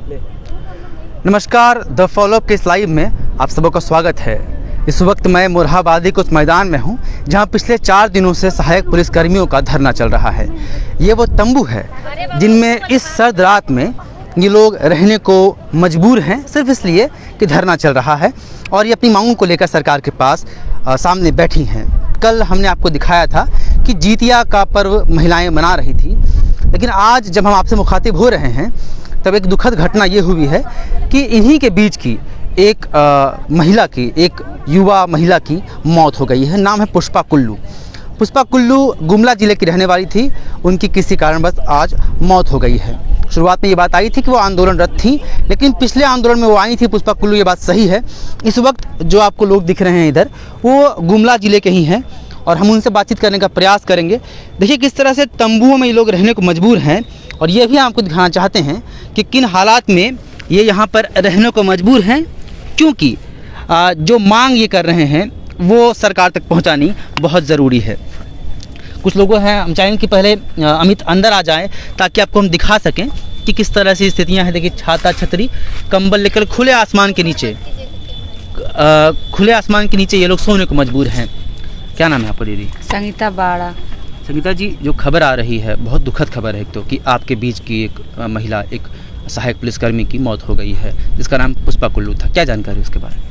नमस्कार, the follow up के इस लाइव में आप सबों का स्वागत है। इस वक्त मैं मोरहाबादी के उस मैदान में हूं जहां पिछले 4 दिनों से सहायक पुलिसकर्मियों का धरना चल रहा है। ये वो तंबू है जिनमें इस सर्द रात में ये लोग रहने को मजबूर हैं, सिर्फ इसलिए कि धरना चल रहा है और ये अपनी मांगों को लेकर सरकार के पास सामने बैठी हैं। कल हमने आपको दिखाया था कि जीतिया का पर्व महिलाएं मना रही थी, लेकिन आज जब हम आपसे मुखातिब हो रहे हैं तब एक दुखद घटना ये हुई है कि इन्हीं के बीच की एक महिला की, एक युवा महिला की मौत हो गई है। नाम है पुष्पा कुल्लू। पुष्पा कुल्लू गुमला ज़िले की रहने वाली थी। उनकी किसी कारणवश आज मौत हो गई है। शुरुआत में ये बात आई थी कि वो आंदोलनरत थी, लेकिन पिछले आंदोलन में वो आई थी पुष्पा कुल्लू, ये बात सही है। इस वक्त जो आपको लोग दिख रहे हैं इधर, वो गुमला ज़िले के ही हैं और हम उनसे बातचीत करने का प्रयास करेंगे। देखिए किस तरह से तंबुओं में ये लोग रहने को मजबूर हैं और ये भी आपको दिखाना चाहते हैं कि किन हालात में ये यहाँ पर रहने को मजबूर हैं, क्योंकि जो मांग ये कर रहे हैं वो सरकार तक पहुँचानी बहुत ज़रूरी है। कुछ लोगों हैं, हम चाहेंगे कि पहले अमित अंदर आ जाएं ताकि आपको हम दिखा सकें कि किस तरह से स्थितियाँ हैं। देखिए छाता छतरी कंबल लेकर खुले आसमान के नीचे ये लोग सोने को मजबूर हैं। क्या नाम है आपका दीदी? संगीता बाड़ा। संगीता जी, जो खबर आ रही है बहुत दुखद खबर है, एक तो कि आपके बीच की एक महिला, एक सहायक पुलिसकर्मी की मौत हो गई है जिसका नाम पुष्पा कुल्लू था। क्या जानकारी उसके बारे में?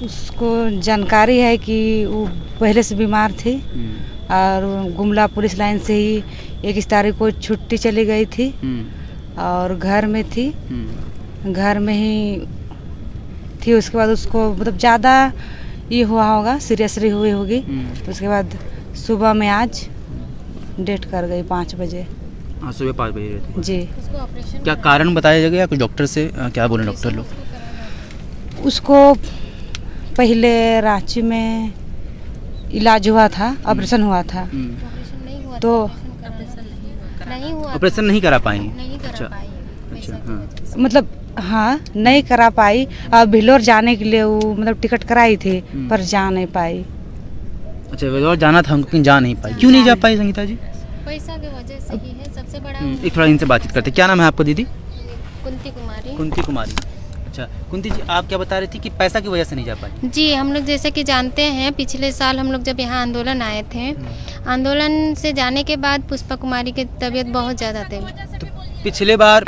उसको जानकारी है कि वो पहले से बीमार थी और गुमला पुलिस लाइन से ही 21 तारीख को छुट्टी चली गई थी और घर में थी, घर में ही थी। उसके बाद उसको मतलब ज़्यादा ये हुआ होगा, सीरियसली हुई होगी। उसके बाद सुबह में आज डेट कर गई 5 बजे। हाँ, सुबह 5 बजे जी। क्या कारण बताया गया कुछ डॉक्टर से? क्या बोले डॉक्टर लोग? उसको पहले रांची में इलाज हुआ था, ऑपरेशन हुआ था, तो ऑपरेशन नहीं करा पाई। अच्छा, हाँ। मतलब हाँ नहीं करा पाई। और भिलोर जाने के लिए वो मतलब टिकट कराई थी पर जा नहीं पाई। अच्छा, भिलोर जाना था लेकिन जा नहीं पाई। क्यों नहीं जा पाई संगीता जी? पैसा की वजह से ही है सबसे बड़ा। एक थोड़ा इनसे बातचीत करते। क्या नाम है आपको दीदी? कुंती कुमारी। कुंती कुमारी। अच्छा कुंती जी, आप क्या बता रही थी कि पैसा की वजह से नहीं जा पाई? जी, हम लोग जैसे कि जानते हैं पिछले साल हम लोग जब यहाँ आंदोलन आए थे, आंदोलन से जाने के बाद पुष्पा कुमारी की तबीयत बहुत ज़्यादा थी। तो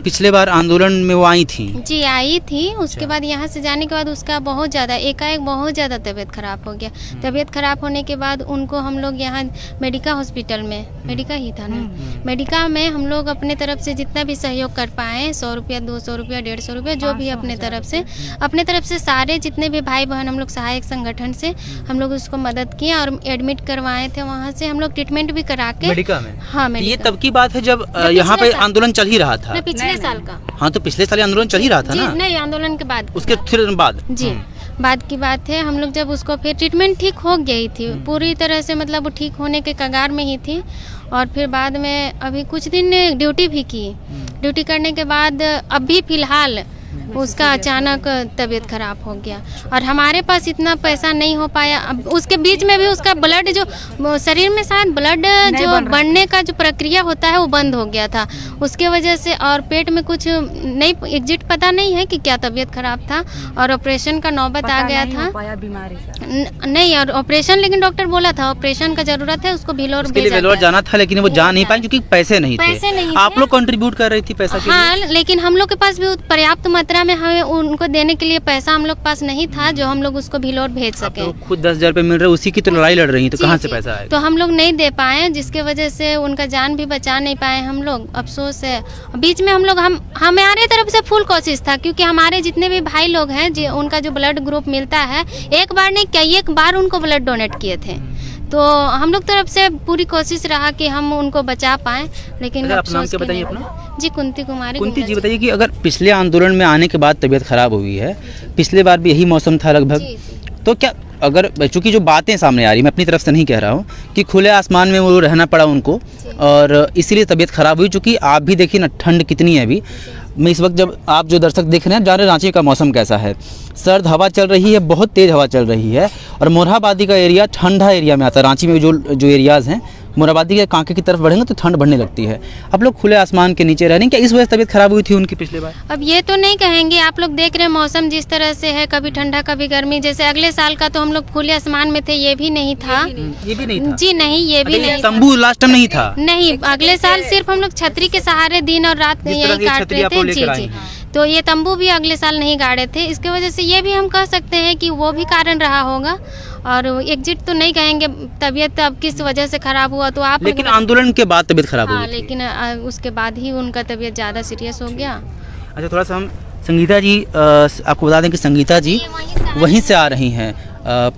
पिछले बार आंदोलन में वो आई थी? जी आई थी। उसके बाद यहाँ से जाने के बाद उसका बहुत ज़्यादा एकाएक बहुत ज़्यादा तबीयत ख़राब हो गया। तबीयत ख़राब होने के बाद उनको हम लोग यहाँ मेडिका हॉस्पिटल में, मेडिका ही था ना, मेडिका में हम लोग अपने तरफ से जितना भी सहयोग कर पाए, 100 रुपया, 200 रुपया, 150 रुपया, जो भी अपने तरफ से सारे जितने भी भाई बहन हम लोग सहायक संगठन से हम लोग उसको मदद किए और एडमिट करवाए थे। वहाँ से हम लोग ट्रीटमेंट भी करा के मेडिका में। हाँ, ये तब की बात है जब यहाँ पे आंदोलन चल ही रहा था। पिछले साल का। हाँ, तो पिछले साल आंदोलन चल ही रहा था ना? नहीं, आंदोलन के बाद, उसके फिर बाद जी बाद की बात है। हम लोग जब उसको फिर ट्रीटमेंट ठीक हो गई थी पूरी तरह से, मतलब वो ठीक होने के कगार में ही थी। और फिर बाद में अभी कुछ दिन ड्यूटी भी की। ड्यूटी करने के बाद अभी फिलहाल उसका अचानक तबीयत खराब हो गया और हमारे पास इतना पैसा नहीं हो पाया। अब उसके बीच में भी उसका ब्लड जो शरीर में शायद ब्लड जो बढ़ने का जो प्रक्रिया होता है वो बंद हो गया था उसके वजह से, और पेट में कुछ नहीं एग्जिट पता नहीं है कि क्या तबीयत खराब था और ऑपरेशन का नौबत आ गया था। नहीं, और ऑपरेशन, लेकिन डॉक्टर बोला था ऑपरेशन का जरूरत है, उसको भिलोर जाना था, लेकिन वो जा नहीं पाए क्योंकि पैसे नहीं थे। आप लोग कंट्रीब्यूट कर रही थी पैसा के लिए? हाँ, लेकिन हम लोग के पास भी पर्याप्त मात्रा में हमें उनको देने के लिए पैसा हम लोग पास नहीं था जो हम लोग उसको भिलोर भेज सके। खुद 10,000 रुपए मिल रहे, उसी की तो लड़ाई लड़ रही है, तो कहाँ से पैसा आएगा? तो हम लोग नहीं दे पाए, जिसके वजह से उनका जान भी बचा नहीं पाए हम लोग। अफसोस है। बीच में हम लोग हमारे तरफ से फुल कोशिश था, क्योंकि हमारे जितने भी भाई लोग हैं उनका जो ब्लड ग्रुप मिलता है, एक बार नहीं कई एक बार उनको ब्लड डोनेट किए थे। तो हम लोग तरफ से पूरी कोशिश रहा कि हम उनको बचा पाएं, लेकिन आप नाम क्या बताइए अपना? जी, कुंती कुमारी। कुंती जी, बताइए कि अगर पिछले आंदोलन में आने के बाद तबीयत खराब हुई है, पिछले बार भी यही मौसम था लगभग, तो क्या अगर चूँकि जो बातें सामने आ रही, मैं अपनी तरफ से नहीं कह रहा हूँ कि खुले आसमान में वो रहना पड़ा उनको और इसीलिए तबीयत ख़राब हुई, चूँकि आप भी देखिए ना ठंड कितनी है अभी। मैं इस वक्त जब आप जो दर्शक देख रहे हैं जान रहे रांची का मौसम कैसा है, सर्द हवा चल रही है, बहुत तेज़ हवा चल रही है और मोरहाबादी का एरिया ठंडा एरिया में आता है। रांची में जो एरियाज़ हैं मोराबादी के कांके की तरफ बढ़ेंगे तो ठंड बढ़ने लगती है। आप लोग खुले आसमान के नीचे रह रहे हैं, क्या इस वजह से तबीयत खराब हुई थी उनकी पिछले बार? अब ये तो नहीं कहेंगे, आप लोग देख रहे हैं मौसम जिस तरह से है, कभी ठंडा कभी गर्मी। जैसे अगले साल का तो हम लोग खुले आसमान में थे, ये भी नहीं था। ये भी नहीं था जी नहीं, ये भी नहीं था। तंबू लास्ट टाइम नहीं था। नहीं, अगले साल सिर्फ हम लोग छतरी के सहारे दिन और रात जिस तरह यही की काट छतरी रहे आप लोग थे। जी लेकर आई जी, हैं। तो ये तंबू भी अगले साल नहीं गाड़े थे। इसके वजह से ये भी हम कह सकते हैं कि वो भी कारण रहा होगा। और एग्जिट तो नहीं कहेंगे, तबीयत अब किस वजह से खराब हुआ तो आप लेकिन आंदोलन के बाद तबीयत खराब हाँ, हुई थी। लेकिन उसके बाद ही उनका तबीयत ज़्यादा सीरियस हो गया। अच्छा, थोड़ा सा हम संगीता जी, आपको बता दें कि संगीता जी वहीं से आ रही हैं।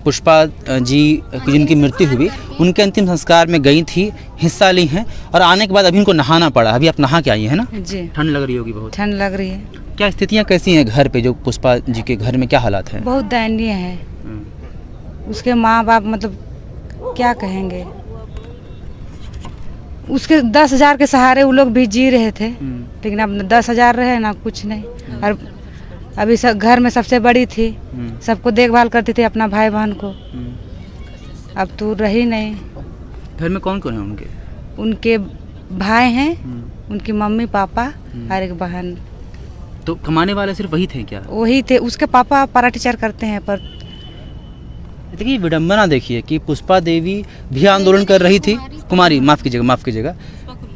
पुष्पा जी की जिनकी मृत्यु हुई, उनके अंतिम संस्कार में गई थी, हिस्सा ली हैं और आने के बाद अभी उनको नहाना पड़ा। अभी आप नहा के आई हैं ना? जी, ठंड लग रही होगी बहुत। ठंड लग रही है। क्या स्थितियाँ कैसी हैं घर पे, जो पुष्पा जी के घर में क्या हालात हैं? बहुत दयनीय है। उसके माँ बाप मतलब क्या कहेंगे, उसके 10,000 के सहारे वो लोग भी जी रहे थे, लेकिन अब 10,000 रहे ना कुछ नहीं। और अभी सब घर में सबसे बड़ी थी, सबको देखभाल करती थी, अपना भाई बहन को। अब तो रही नहीं। घर में कौन कौन है उनके? उनके भाई हैं, उनकी मम्मी पापा और एक बहन। तो कमाने वाले सिर्फ वही थे क्या? वही थे। उसके पापा पारा टीचर करते हैं। पर देखिए विडम्बना देखिए कि पुष्पा देवी भी आंदोलन कर रही थी, कुमारी माफ़ कीजिएगा,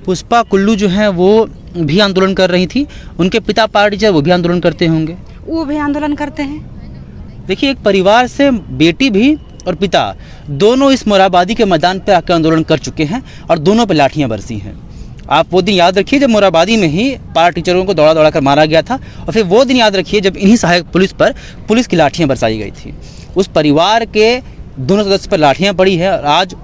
पुष्पा कुल्लू जो है वो भी आंदोलन कर रही थी, उनके पिता पारा टीचर, वो भी आंदोलन करते होंगे। वो भी आंदोलन करते हैं। देखिए एक परिवार से बेटी भी और पिता दोनों इस मोराबादी के मैदान पर आकर आंदोलन कर चुके हैं और दोनों पर लाठियाँ बरसी हैं। आप वो दिन याद रखिए जब मोराबादी में ही पारा टीचरों को दौड़ा कर मारा गया था, और फिर वो दिन याद रखिए जब इन्हीं सहायक पुलिस पर पुलिस की लाठियाँ बरसाई गई थी। उस परिवार के दोनों सदस्य पर लाठियाँ पड़ी है और आज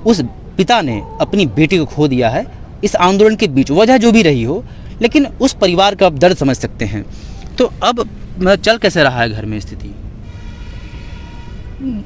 उस पिता ने अपनी बेटी को खो दिया है इस आंदोलन के बीच। वजह जो भी रही हो, लेकिन उस परिवार का आप दर्द समझ सकते हैं। तो अब चल कैसे रहा है घर में स्थिति?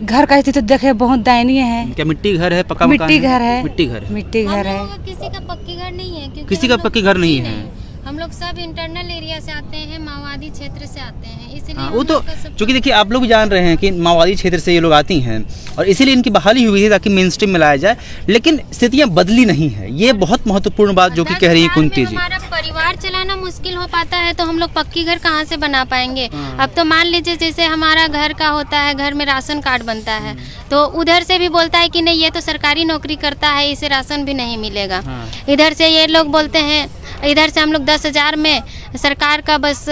घर का स्थिति देखे बहुत दयनीय है। क्या मिट्टी घर है, पक्का मकान मिट्टी घर है। मिट्टी घर है। मिट्टी घर है। किसी का पक्की घर नहीं है, क्योंकि किसी का पक्की घर नहीं है। हम लोग सब इंटरनल एरिया से आते हैं, माओवादी क्षेत्र से आते हैं, इसलिए हाँ, वो तो चूँकि देखिए आप लोग भी जान रहे हैं कि माओवादी क्षेत्र से ये लोग आती हैं और इसीलिए इनकी बहाली हुई है ताकि मेन स्ट्रीम में लाया जाए, लेकिन स्थितियाँ बदली नहीं है। ये बहुत महत्वपूर्ण बात जो कि कह रही है कुंती जी। हमारा परिवार चलाना मुश्किल हो पाता है तो हम लोग पक्की घर कहाँ से बना पाएंगे? अब तो मान लीजिए जैसे हमारा घर का होता है, घर में राशन कार्ड बनता है, तो उधर से भी बोलता है कि नहीं ये तो सरकारी नौकरी करता है, इसे राशन भी नहीं मिलेगा। इधर से ये लोग बोलते हैं, इधर से हम लोग 10,000 में सरकार का बस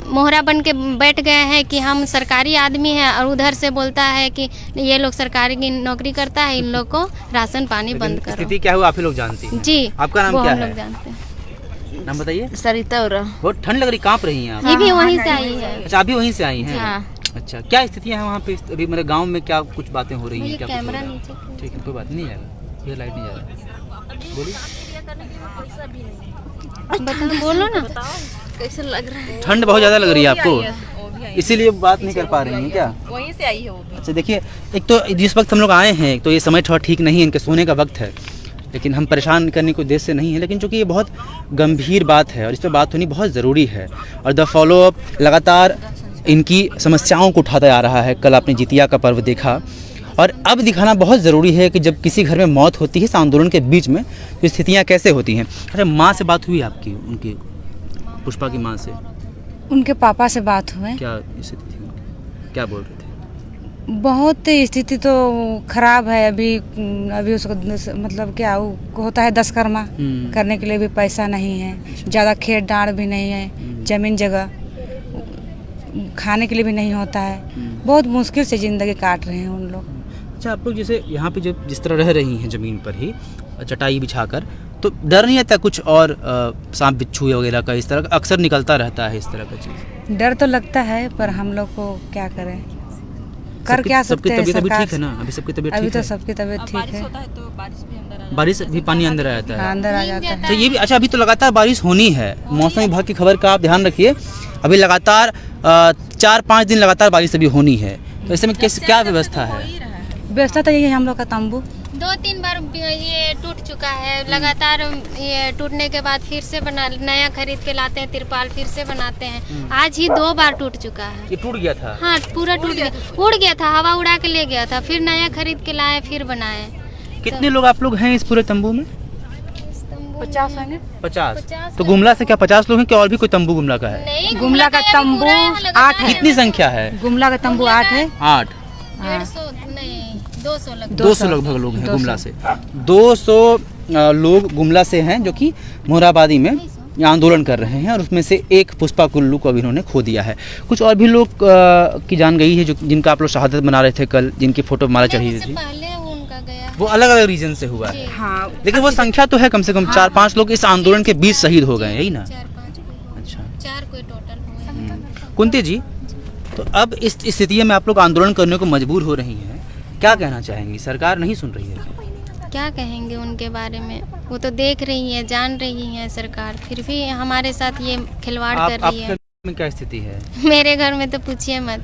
मोहरा बन के बैठ गए हैं कि हम सरकारी आदमी हैं, और उधर से बोलता है कि ये लोग सरकारी की नौकरी करता है, इन लोग को राशन पानी बंद करो। स्थिति क्या हुआ आप ही लोग जानती हैं। जी, आपका नाम वो क्या हम है? लोग जानते हैं। नाम बताइए। सरिता और बहुत ठंड लग रही, कांप रही हैं आप? ये भी वहीं से आई है। अच्छा, अभी वहीं से आई हैं? हाँ। अच्छा, क्या स्थितियाँ हैं वहाँ पे अभी? मेरे गांव में क्या कुछ बातें हो रही हैं? क्या कुछ हो कैमरा रहा है? नीचे ठीक है, कोई बात नहीं आएगा, ये लाइट नहीं जा रहा। बोलिए। बोलो ना। कैसे लग रहा है? ठंड बहुत ज़्यादा लग रही है आपको, इसीलिए बात नहीं कर पा रही हैं क्या? वहीं से आई है वो भी। अच्छा देखिए, एक तो जिस वक्त हम लोग आए हैं तो ये समय थोड़ा ठीक नहीं है, इनके सोने का वक्त है, लेकिन हम परेशान करने को उद्देश्य से नहीं है, लेकिन चूँकि ये बहुत गंभीर बात है और इस पर बात होनी बहुत ज़रूरी है। और द फॉलोअप लगातार इनकी समस्याओं को उठाता आ रहा है। कल आपने जितिया का पर्व देखा और अब दिखाना बहुत ज़रूरी है कि जब किसी घर में मौत होती है इस आंदोलन के बीच में तो स्थितियाँ कैसे होती हैं। अच्छा, माँ से बात हुई आपकी, उनकी पुष्पा की माँ से? उनके पापा से बात हुए। क्या स्थिति थी उनकी, क्या बोल रहे थे? बहुत स्थिति तो खराब है। अभी उसको मतलब क्या वो होता है दशकर्मा करने के लिए भी पैसा नहीं है, ज़्यादा खेत डाँड़ भी नहीं है, ज़मीन जगह खाने के लिए भी नहीं होता है। बहुत मुश्किल से ज़िंदगी काट रहे हैं उन लोग। अच्छा, आप लोग जैसे यहाँ पे जब जिस तरह रह रही हैं ज़मीन पर ही चटाई बिछाकर, तो डर नहीं आता कुछ और सांप बिच्छू वगैरह का इस तरह का अक्सर निकलता रहता है इस तरह का चीज़? डर तो लगता है, पर हम लोग को क्या करें, कर क्या सकते हैं? सबकी तबीयत ठीक है ना? अभी सबकी तबीयत अभी ठीक तो है? सबकी तबीयत ठीक है। बारिश भी पानी अंदर आ जाता है? अंदर आ जाता है। अच्छा, ये भी अच्छा, अभी तो लगातार बारिश होनी है। मौसम विभाग की खबर का आप ध्यान रखिए, अभी लगातार 4-5 दिन लगातार बारिश अभी होनी है, तो ऐसे में क्या व्यवस्था है? व्यवस्था तो यही है, हम लोग का तंबू 2-3 बार ये टूट चुका है। लगातार ये टूटने के बाद फिर से नया खरीद के लाते हैं, तिरपाल फिर से बनाते हैं। आज ही 2 बार टूट चुका है। ये टूट गया था? हाँ, पूरा टूट गया, उड़ गया था, हवा उड़ा के ले गया था, फिर नया खरीद के लाए, फिर बनाए। कितने लोग आप लोग हैं इस पूरे तंबू में? 50 होंगे। 50। तो गुमला से क्या 50 लोग हैं कि और भी कोई तंबू गुमला का है? नहीं, गुमला का तंबू 8 है। कितनी संख्या है? गुमला का तंबू 8 है। 8। 150 नहीं 200 लगभग। 200 लगभग लोग हैं गुमला से। 200 लोग गुमला से हैं जो कि मोरहाबादी में आंदोलन कर रहे हैं, और उसमें से एक पुष्पा कुल्लू को अभी इन्होंने खो दिया है। कुछ और भी लोग की जान गई है जो जिनका आप लोग शहादत मना रहे थे कल, जिनकी फोटो माला चढ़ी हुई थी। पहले उनका गया वो अलग अलग रीजन से हुआ है, हाँ, लेकिन वो संख्या तो है, कम से कम 4-5 लोग इस आंदोलन के बीच शहीद हो गए, यही ना? 4-5 कोई अच्छा। 4 कोई टोटल हुए। कुंती जी, तो अब इस स्थिति में आप लोग आंदोलन करने को मजबूर हो रही हैं, क्या कहना चाहेंगी? सरकार नहीं सुन रही है? क्या कहेंगे उनके बारे में? वो तो देख रही है, जान रही है सरकार, फिर भी हमारे साथ ये खिलवाड़ कर रही है। आपके घर में क्या स्थिति है? मेरे घर में तो पूछिए मत।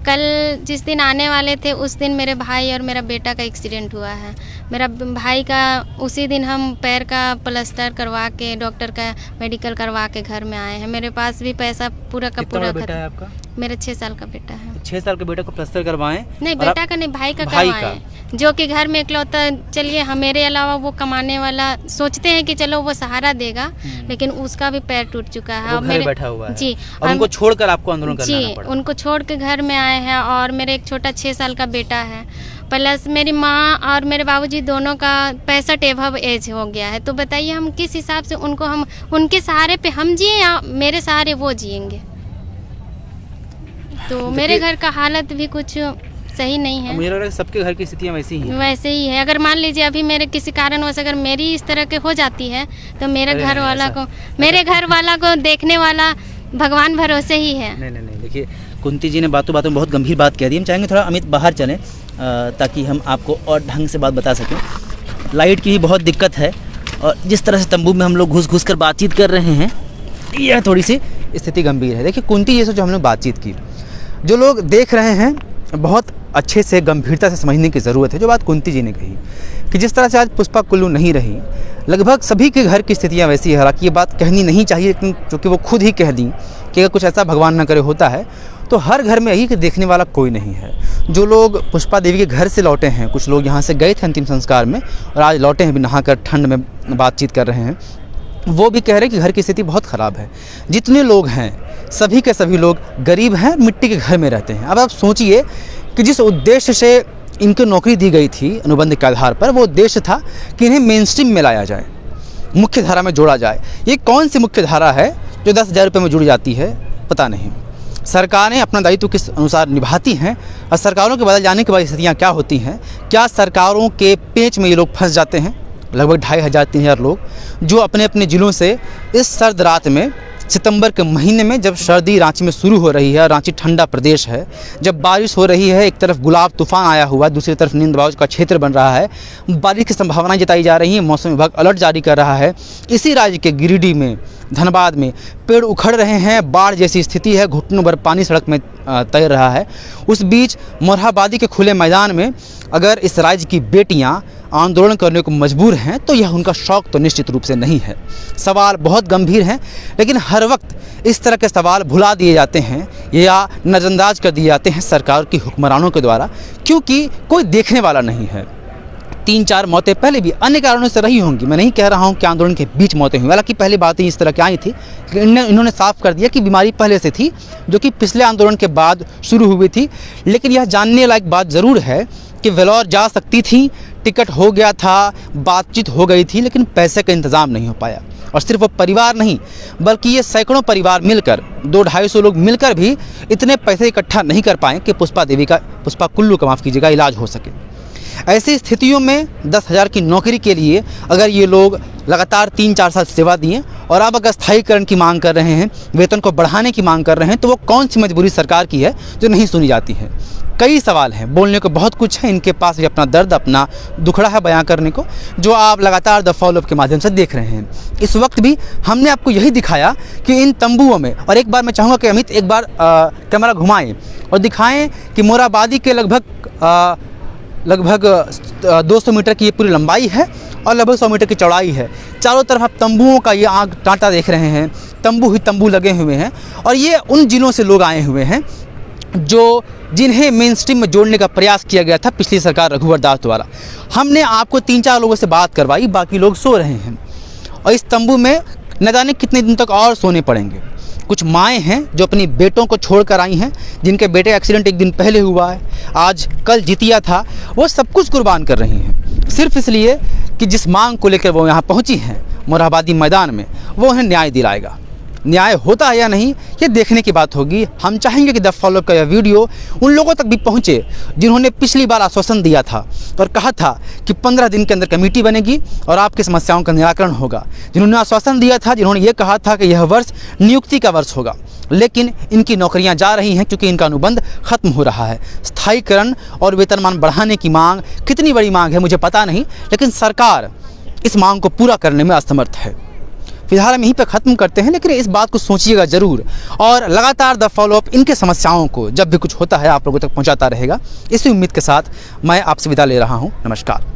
कल जिस दिन आने वाले थे उस दिन मेरे भाई और मेरा बेटा का एक्सीडेंट हुआ है। मेरा भाई का उसी दिन हम पैर का प्लास्टर करवा के, डॉक्टर का मेडिकल करवा के घर में आए हैं। मेरे पास भी पैसा पूरा का कितना पूरा बड़ा बेटा है आपका? मेरा 6 साल का बेटा है। 6 साल के बेटे को प्लास्टर करवाएं? नहीं, और बेटा का नहीं, भाई का भाई करवाएं, जो कि घर में इकलौता। चलिए, हम मेरे अलावा वो कमाने वाला सोचते हैं कि चलो वो सहारा देगा, लेकिन उसका भी पैर टूट चुका है। वो और घरे बैठा हुआ है। जी, और उनको छोड़कर आपको आंदोलन करना जी, पड़ा? उनको छोड़ के घर में आए हैं, और मेरे एक छोटा 6 साल का बेटा है, प्लस मेरी माँ और मेरे बाबूजी दोनों का 65 एबव एज हो गया है। तो बताइए हम किस हिसाब से उनको, हम उनके सहारे पे हम जिए या मेरे सहारे वो जिएंगे? तो मेरे घर का हालत भी कुछ सही नहीं है। मुझे लग रहा है सबके घर की स्थितियाँ वैसी ही हैं। वैसे ही है। अगर मान लीजिए अभी मेरे किसी कारणवश अगर मेरी इस तरह के हो जाती है तो मेरे घर वाला को देखने वाला भगवान भरोसे ही है। नहीं, देखिए कुंती जी ने बातों बातों में बहुत गंभीर बात कह दी। हम चाहेंगे थोड़ा अमित बाहर चलें ताकि हम आपको और ढंग से बात बता सकें। लाइट की भी बहुत दिक्कत है, और जिस तरह से तंबू में हम लोग घुस कर बातचीत कर रहे हैं, यह थोड़ी सी स्थिति गंभीर है। देखिए कुंती जी से जो हम लोग बातचीत की, जो लोग देख रहे हैं, बहुत अच्छे से गंभीरता से समझने की ज़रूरत है जो बात कुंती जी ने कही कि जिस तरह से आज पुष्पा कुल्लू नहीं रही, लगभग सभी के घर की स्थितियां वैसी है। हालांकि ये बात कहनी नहीं चाहिए, लेकिन क्योंकि वो खुद ही कह दी कि अगर कुछ ऐसा भगवान न करे होता है तो हर घर में यही कि देखने वाला कोई नहीं है। जो लोग पुष्पा देवी के घर से लौटे हैं, कुछ लोग यहाँ से गए थे अंतिम संस्कार में और आज लौटे हैं भी नहाकर, ठंड में बातचीत कर रहे हैं, वो भी कह रहे हैं कि घर की स्थिति बहुत ख़राब है। जितने लोग हैं सभी के सभी लोग गरीब हैं, मिट्टी के घर में रहते हैं। अब आप सोचिए कि जिस उद्देश्य से इनको नौकरी दी गई थी अनुबंध के आधार पर, वो उद्देश्य था कि इन्हें मेन स्ट्रीम में लाया जाए, मुख्य धारा में जोड़ा जाए। ये कौन सी मुख्य धारा है जो 10,000 रुपये में जुड़ जाती है? पता नहीं। सरकारें अपना दायित्व किस अनुसार निभाती हैं और सरकारों के बदल जाने के बाद स्थितियाँ क्या होती हैं? क्या सरकारों के पेंच में ये लोग फंस जाते हैं? लगभग 2,500-3,000 लोग जो अपने अपने ज़िलों से इस सर्द रात में, सितंबर के महीने में, जब सर्दी रांची में शुरू हो रही है, रांची ठंडा प्रदेश है, जब बारिश हो रही है, एक तरफ गुलाब तूफान आया हुआ है, दूसरी तरफ नींद बाउज का क्षेत्र बन रहा है, बारिश की संभावनाएं जताई जा रही हैं, मौसम विभाग अलर्ट जारी कर रहा है। इसी राज्य के गिरिडीह में, धनबाद में पेड़ उखड़ रहे हैं, बाढ़ जैसी स्थिति है, घुटनों भर पानी सड़क में तैर रहा है। उस बीच मोरहाबादी के खुले मैदान में अगर इस राज्य की बेटियां आंदोलन करने को मजबूर हैं तो यह उनका शौक तो निश्चित रूप से नहीं है। सवाल बहुत गंभीर हैं, लेकिन हर वक्त इस तरह के सवाल भुला दिए जाते हैं या नज़रअंदाज कर दिए जाते हैं सरकार की हुक्मरानों के द्वारा, क्योंकि कोई देखने वाला नहीं है। 3-4 मौतें पहले भी अन्य कारणों से रही होंगी, मैं नहीं कह रहा हूं कि आंदोलन के बीच मौतें हुई। हालांकि पहले बातें इस तरह की आई थी, इन्होंने साफ कर दिया कि बीमारी पहले से थी जो कि पिछले आंदोलन के बाद शुरू हुई थी। लेकिन यह जानने लायक बात ज़रूर है कि वेलोर जा सकती थी, टिकट हो गया था, बातचीत हो गई थी, लेकिन पैसे का इंतज़ाम नहीं हो पाया। और सिर्फ वो परिवार नहीं, बल्कि ये सैकड़ों परिवार मिलकर, 200-250 लोग मिलकर भी इतने पैसे इकट्ठा नहीं कर पाए कि पुष्पा कुल्लू का, माफ़ कीजिएगा, इलाज हो सके। ऐसी स्थितियों में 10,000 की नौकरी के लिए अगर ये लोग लगातार 3-4 साल सेवा दिए और अब अगर स्थायीकरण की मांग कर रहे हैं, वेतन को बढ़ाने की मांग कर रहे हैं, तो वो कौन सी मजबूरी सरकार की है जो नहीं सुनी जाती है? कई सवाल हैं, बोलने को बहुत कुछ है, इनके पास भी अपना दर्द, अपना दुखड़ा है बयां करने को, जो आप लगातार द फॉलोअप के माध्यम से देख रहे हैं। इस वक्त भी हमने आपको यही दिखाया कि इन तंबुओं में, और एक बार मैं चाहूँगा कि अमित एक बार कैमरा घुमाएं और दिखाएं कि मोरहाबादी के लगभग 200 मीटर की ये पूरी लंबाई है और लगभग 100 मीटर की चौड़ाई है। चारों तरफ आप तंबुओं का ये आग टाँटा देख रहे हैं, तंबू ही तंबू लगे हुए हैं, और ये उन जिलों से लोग आए हुए हैं जो जिन्हें मेन स्ट्रीम में जोड़ने का प्रयास किया गया था पिछली सरकार रघुवर दास द्वारा। हमने आपको 3-4 लोगों से बात करवाई, बाकी लोग सो रहे हैं और इस तंबू में न जाने कितने दिन तक और सोने पड़ेंगे। कुछ माएँ हैं जो अपनी बेटों को छोड़ कर आई हैं, जिनके बेटे एक्सीडेंट एक दिन पहले हुआ है, आज कल जितिया था, वो सब कुछ कुर्बान कर रही हैं सिर्फ इसलिए कि जिस मांग को लेकर वो यहाँ पहुँची हैं मोरहाबादी मैदान में, वो उन्हें न्याय दिलाएगा। न्याय होता है या नहीं ये देखने की बात होगी। हम चाहेंगे कि द फॉलोअप का यह वीडियो उन लोगों तक भी पहुंचे जिन्होंने पिछली बार आश्वासन दिया था और कहा था कि 15 दिन के अंदर कमेटी बनेगी और आपकी समस्याओं का निराकरण होगा, जिन्होंने आश्वासन दिया था, जिन्होंने ये कहा था कि यह वर्ष नियुक्ति का वर्ष होगा, लेकिन इनकी नौकरियां जा रही हैं क्योंकि इनका अनुबंध खत्म हो रहा है। स्थायीकरण और वेतनमान बढ़ाने की मांग कितनी बड़ी मांग है मुझे पता नहीं, लेकिन सरकार इस मांग को पूरा करने में असमर्थ है। फिलहाल हम यहीं पर ख़त्म करते हैं, लेकिन इस बात को सोचिएगा ज़रूर और लगातार द फॉलोअप इनके समस्याओं को जब भी कुछ होता है आप लोगों तक पहुंचाता रहेगा। इसी उम्मीद के साथ मैं आपसे विदा ले रहा हूं। नमस्कार।